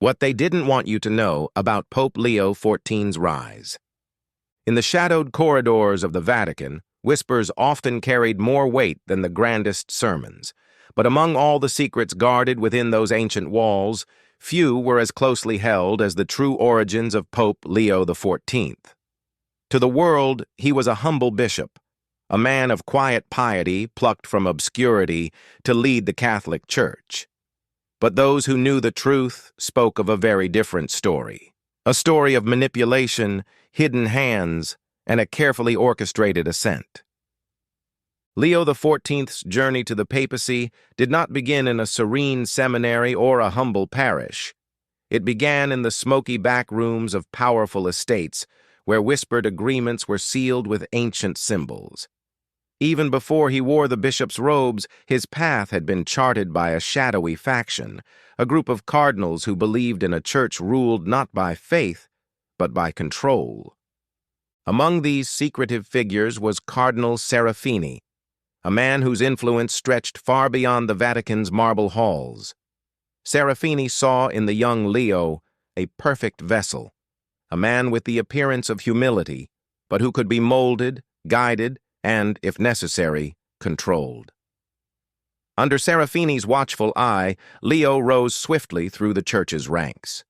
What they didn't want you to know about Pope Leo XIV's rise. In the shadowed corridors of the Vatican, whispers often carried more weight than the grandest sermons. But among all the secrets guarded within those ancient walls, few were as closely held as the true origins of Pope Leo XIV. To the world, he was a humble bishop, a man of quiet piety plucked from obscurity to lead the Catholic Church. But those who knew the truth spoke of a very different story. A story of manipulation, hidden hands, and a carefully orchestrated ascent. Leo XIV's journey to the papacy did not begin in a serene seminary or a humble parish. It began in the smoky back rooms of powerful estates, where whispered agreements were sealed with ancient symbols. Even before he wore the bishop's robes, his path had been charted by a shadowy faction, a group of cardinals who believed in a church ruled not by faith, but by control. Among these secretive figures was Cardinal Serafini, a man whose influence stretched far beyond the Vatican's marble halls. Serafini saw in the young Leo a perfect vessel, a man with the appearance of humility, but who could be molded, guided, and, if necessary, controlled. Under Serafini's watchful eye, Leo rose swiftly through the church's ranks.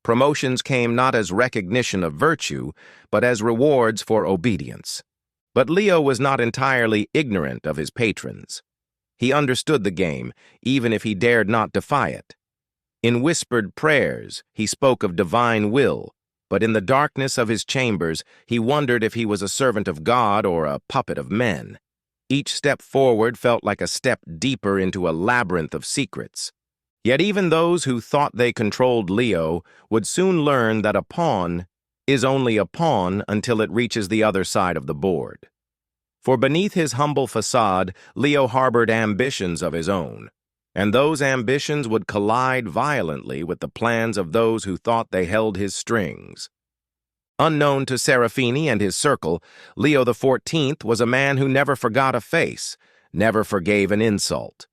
Promotions came not as recognition of virtue, but as rewards for obedience. But Leo was not entirely ignorant of his patrons. He understood the game, even if he dared not defy it. In whispered prayers, he spoke of divine will, but in the darkness of his chambers, he wondered if he was a servant of God or a puppet of men. Each step forward felt like a step deeper into a labyrinth of secrets. Yet even those who thought they controlled Leo would soon learn that a pawn is only a pawn until it reaches the other side of the board. For beneath his humble facade, Leo harbored ambitions of his own, and those ambitions would collide violently with the plans of those who thought they held his strings. Unknown to Serafini and his circle, Leo XIV was a man who never forgot a face, never forgave an insult.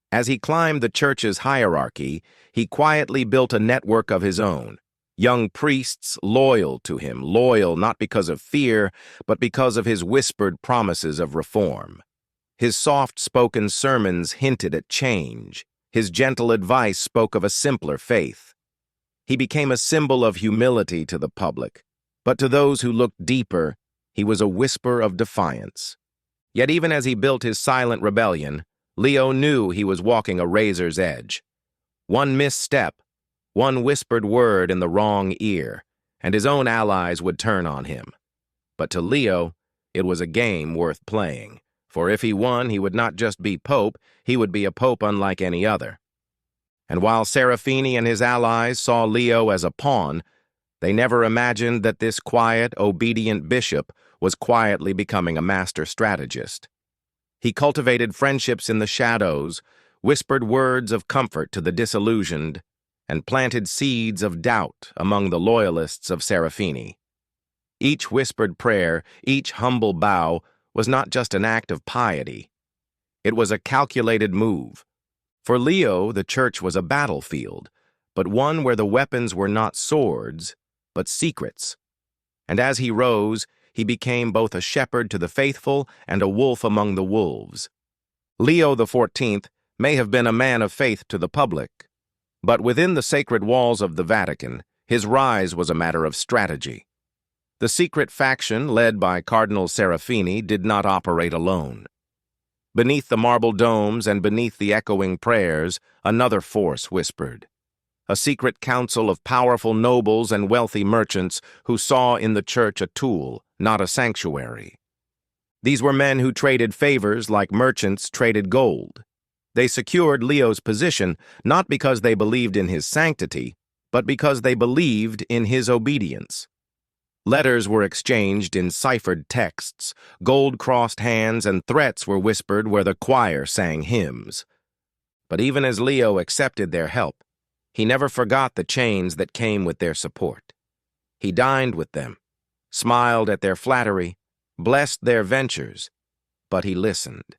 As he climbed the church's hierarchy, he quietly built a network of his own, young priests loyal to him, loyal not because of fear, but because of his whispered promises of reform. His soft-spoken sermons hinted at change. His gentle advice spoke of a simpler faith. He became a symbol of humility to the public, but to those who looked deeper, he was a whisper of defiance. Yet even as he built his silent rebellion, Leo knew he was walking a razor's edge. One misstep, one whispered word in the wrong ear, and his own allies would turn on him. But to Leo, it was a game worth playing, for if he won, he would not just be pope, he would be a pope unlike any other. And while Serafini and his allies saw Leo as a pawn, they never imagined that this quiet, obedient bishop was quietly becoming a master strategist. He cultivated friendships in the shadows, whispered words of comfort to the disillusioned, and planted seeds of doubt among the loyalists of Serafini. Each whispered prayer, each humble bow, was not just an act of piety. It was a calculated move. For Leo, the church was a battlefield, but one where the weapons were not swords, but secrets. And as he rose, he became both a shepherd to the faithful and a wolf among the wolves. Leo XIV may have been a man of faith to the public, but within the sacred walls of the Vatican, his rise was a matter of strategy. The secret faction led by Cardinal Serafini did not operate alone. Beneath the marble domes and beneath the echoing prayers, another force whispered. A secret council of powerful nobles and wealthy merchants who saw in the church a tool, not a sanctuary. These were men who traded favors like merchants traded gold. They secured Leo's position not because they believed in his sanctity, but because they believed in his obedience. Letters were exchanged in ciphered texts, gold-crossed hands and threats were whispered where the choir sang hymns. But even as Leo accepted their help, he never forgot the chains that came with their support. He dined with them, smiled at their flattery, blessed their ventures, but he listened.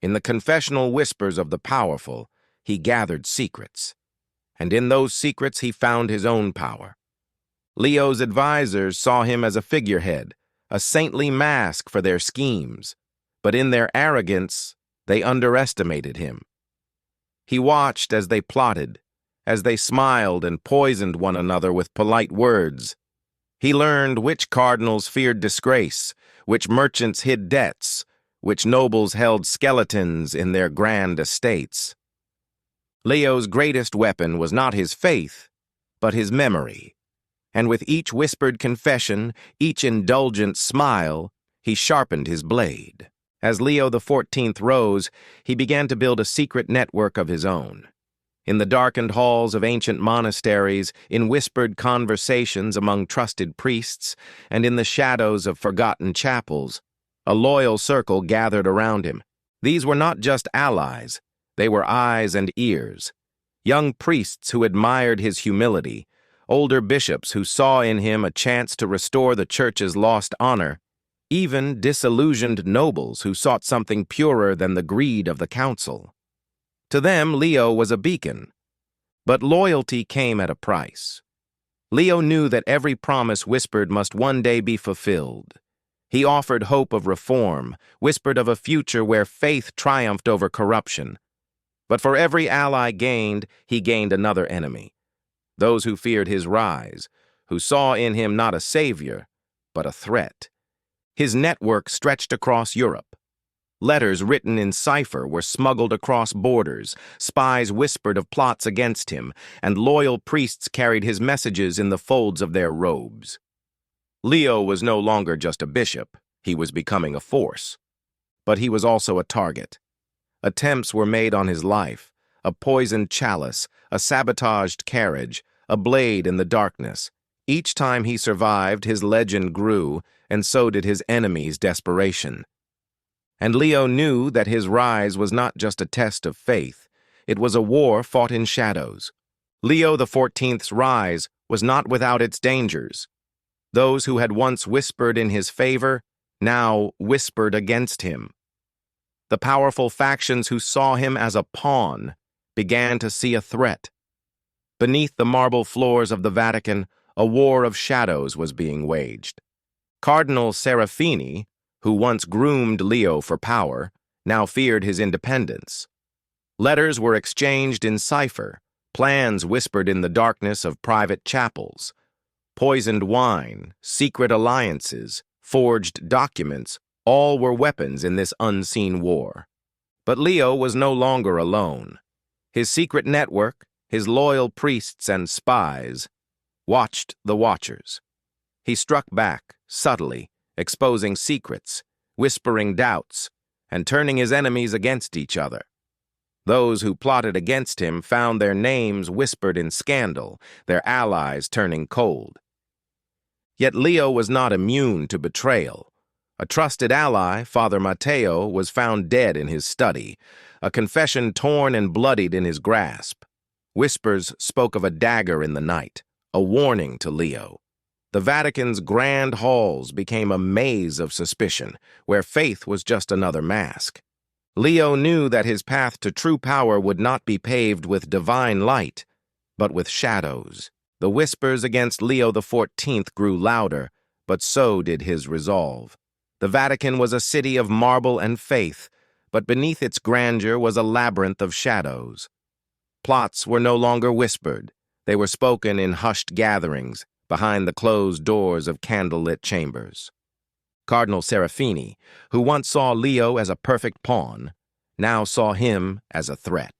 In the confessional whispers of the powerful, he gathered secrets. and in those secrets he found his own power. Leo's advisors saw him as a figurehead, a saintly mask for their schemes, but in their arrogance, they underestimated him. He watched as they plotted, as they smiled and poisoned one another with polite words. He learned which cardinals feared disgrace, which merchants hid debts, which nobles held skeletons in their grand estates. Leo's greatest weapon was not his faith, but his memory. And with each whispered confession, each indulgent smile, he sharpened his blade. As Leo XIV rose, he began to build a secret network of his own. In the darkened halls of ancient monasteries, in whispered conversations among trusted priests, and in the shadows of forgotten chapels, a loyal circle gathered around him. These were not just allies, they were eyes and ears. Young priests who admired his humility, older bishops who saw in him a chance to restore the church's lost honor, even disillusioned nobles who sought something purer than the greed of the council. To them, Leo was a beacon, but loyalty came at a price. Leo knew that every promise whispered must one day be fulfilled. He offered hope of reform, whispered of a future where faith triumphed over corruption. But for every ally gained, he gained another enemy. Those who feared his rise, who saw in him not a savior, but a threat. His network stretched across Europe. Letters written in cipher were smuggled across borders, spies whispered of plots against him, and loyal priests carried his messages in the folds of their robes. Leo was no longer just a bishop, he was becoming a force. But he was also a target. Attempts were made on his life, a poisoned chalice, a sabotaged carriage, a blade in the darkness. Each time he survived, his legend grew, and so did his enemies' desperation. And Leo knew that his rise was not just a test of faith, it was a war fought in shadows. Leo XIV's rise was not without its dangers. Those who had once whispered in his favor now whispered against him. The powerful factions who saw him as a pawn began to see a threat. Beneath the marble floors of the Vatican, a war of shadows was being waged. Cardinal Serafini, who once groomed Leo for power, now feared his independence. Letters were exchanged in cipher, plans whispered in the darkness of private chapels. Poisoned wine, secret alliances, forged documents, all were weapons in this unseen war. But Leo was no longer alone. His secret network, his loyal priests and spies, watched the watchers. He struck back, subtly, exposing secrets, whispering doubts, and turning his enemies against each other. Those who plotted against him found their names whispered in scandal, their allies turning cold. Yet Leo was not immune to betrayal. A trusted ally, Father Matteo, was found dead in his study, a confession torn and bloodied in his grasp. Whispers spoke of a dagger in the night, a warning to Leo. The Vatican's grand halls became a maze of suspicion, where faith was just another mask. Leo knew that his path to true power would not be paved with divine light, but with shadows. The whispers against Leo XIV grew louder, but so did his resolve. The Vatican was a city of marble and faith, but beneath its grandeur was a labyrinth of shadows. Plots were no longer whispered. They were spoken in hushed gatherings, behind the closed doors of candlelit chambers. Cardinal Serafini, who once saw Leo as a perfect pawn, now saw him as a threat.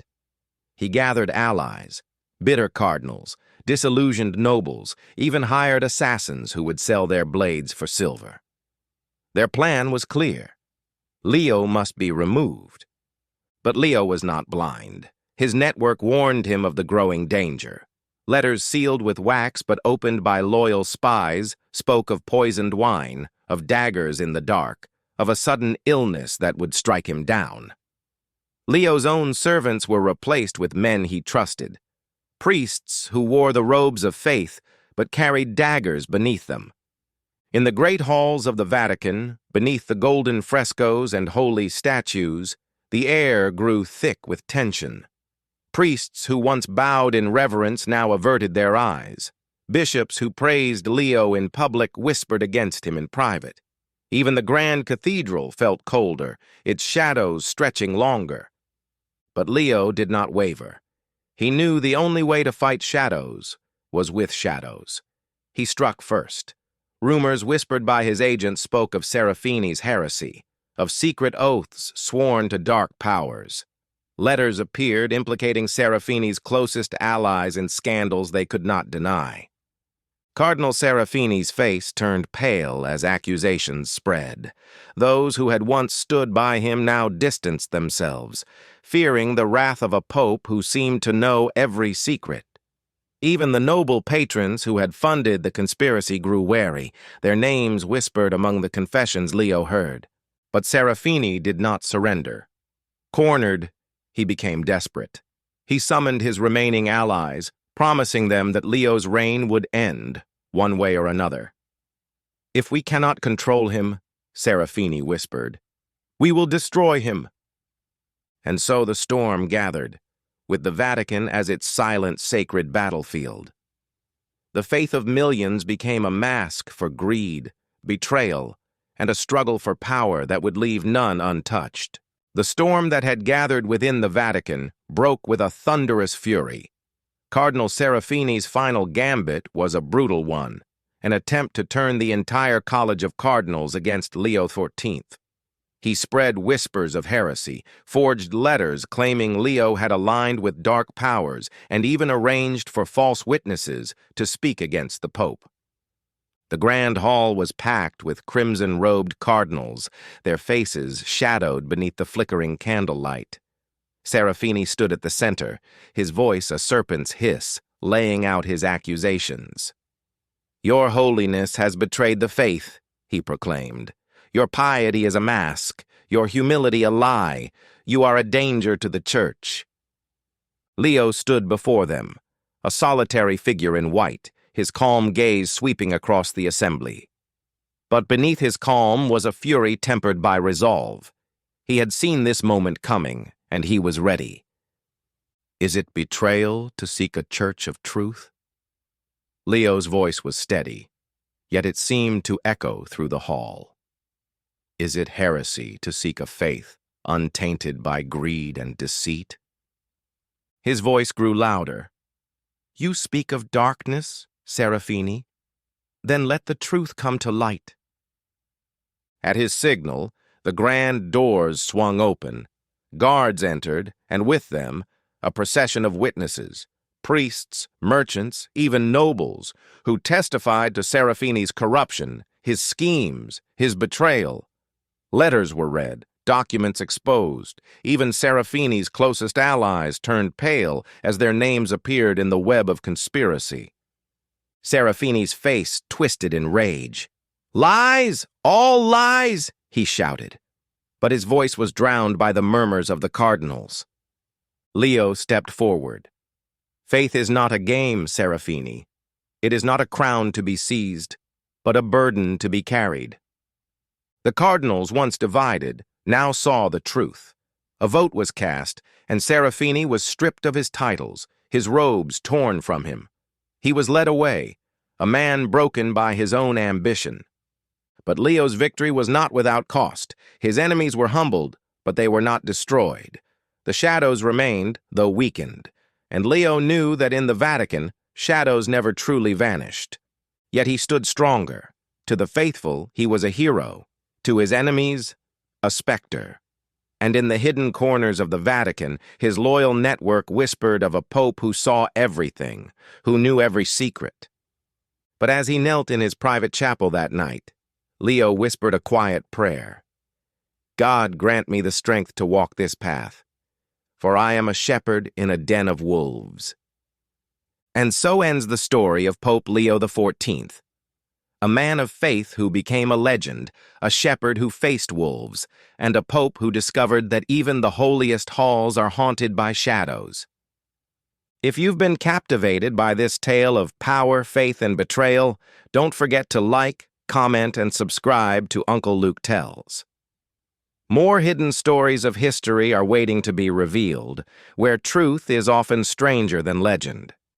He gathered allies, bitter cardinals, disillusioned nobles, even hired assassins who would sell their blades for silver. Their plan was clear. Leo must be removed. But Leo was not blind. His network warned him of the growing danger. Letters sealed with wax but opened by loyal spies spoke of poisoned wine, of daggers in the dark, of a sudden illness that would strike him down. Leo's own servants were replaced with men he trusted, priests who wore the robes of faith but carried daggers beneath them. In the great halls of the Vatican, beneath the golden frescoes and holy statues, the air grew thick with tension. Priests who once bowed in reverence now averted their eyes. Bishops who praised Leo in public whispered against him in private. Even the grand cathedral felt colder, its shadows stretching longer. But Leo did not waver. He knew the only way to fight shadows was with shadows. He struck first. Rumors whispered by his agents spoke of Serafini's heresy, of secret oaths sworn to dark powers. Letters appeared implicating Serafini's closest allies in scandals they could not deny. Cardinal Serafini's face turned pale as accusations spread. Those who had once stood by him now distanced themselves, fearing the wrath of a pope who seemed to know every secret. Even the noble patrons who had funded the conspiracy grew wary, their names whispered among the confessions Leo heard. But Serafini did not surrender. Cornered, he became desperate. He summoned his remaining allies, promising them that Leo's reign would end, one way or another. "If we cannot control him," Serafini whispered, "we will destroy him." And so the storm gathered, with the Vatican as its silent, sacred battlefield. The faith of millions became a mask for greed, betrayal, and a struggle for power that would leave none untouched. The storm that had gathered within the Vatican broke with a thunderous fury. Cardinal Serafini's final gambit was a brutal one, an attempt to turn the entire College of Cardinals against Leo XIV. He spread whispers of heresy, forged letters claiming Leo had aligned with dark powers, and even arranged for false witnesses to speak against the Pope. The grand hall was packed with crimson-robed cardinals, their faces shadowed beneath the flickering candlelight. Serafini stood at the center, his voice a serpent's hiss, laying out his accusations. "Your holiness has betrayed the faith," he proclaimed. "Your piety is a mask, your humility a lie. You are a danger to the church." Leo stood before them, a solitary figure in white, his calm gaze sweeping across the assembly. But beneath his calm was a fury tempered by resolve. He had seen this moment coming, and he was ready. "Is it betrayal to seek a church of truth?" Leo's voice was steady, yet it seemed to echo through the hall. "Is it heresy to seek a faith untainted by greed and deceit?" His voice grew louder. "You speak of darkness, Serafini? Then let the truth come to light." At his signal, the grand doors swung open. Guards entered, and with them, a procession of witnesses, priests, merchants, even nobles, who testified to Serafini's corruption, his schemes, his betrayal. Letters were read, documents exposed. Even Serafini's closest allies turned pale as their names appeared in the web of conspiracy. Serafini's face twisted in rage. "Lies! All lies!" he shouted. But his voice was drowned by the murmurs of the cardinals. Leo stepped forward. "Faith is not a game, Serafini. It is not a crown to be seized, but a burden to be carried." The cardinals, once divided, now saw the truth. A vote was cast, and Serafini was stripped of his titles, his robes torn from him. He was led away, a man broken by his own ambition. But Leo's victory was not without cost. His enemies were humbled, but they were not destroyed. The shadows remained, though weakened, and Leo knew that in the Vatican, shadows never truly vanished. Yet he stood stronger. To the faithful, he was a hero. To his enemies, a specter. And in the hidden corners of the Vatican, his loyal network whispered of a pope who saw everything, who knew every secret. But as he knelt in his private chapel that night, Leo whispered a quiet prayer. "God grant me the strength to walk this path, for I am a shepherd in a den of wolves." And so ends the story of Pope Leo XIV. A man of faith who became a legend, a shepherd who faced wolves, and a pope who discovered that even the holiest halls are haunted by shadows. If you've been captivated by this tale of power, faith, and betrayal, don't forget to like, comment, and subscribe to Uncle Luke Tells. More hidden stories of history are waiting to be revealed, where truth is often stranger than legend.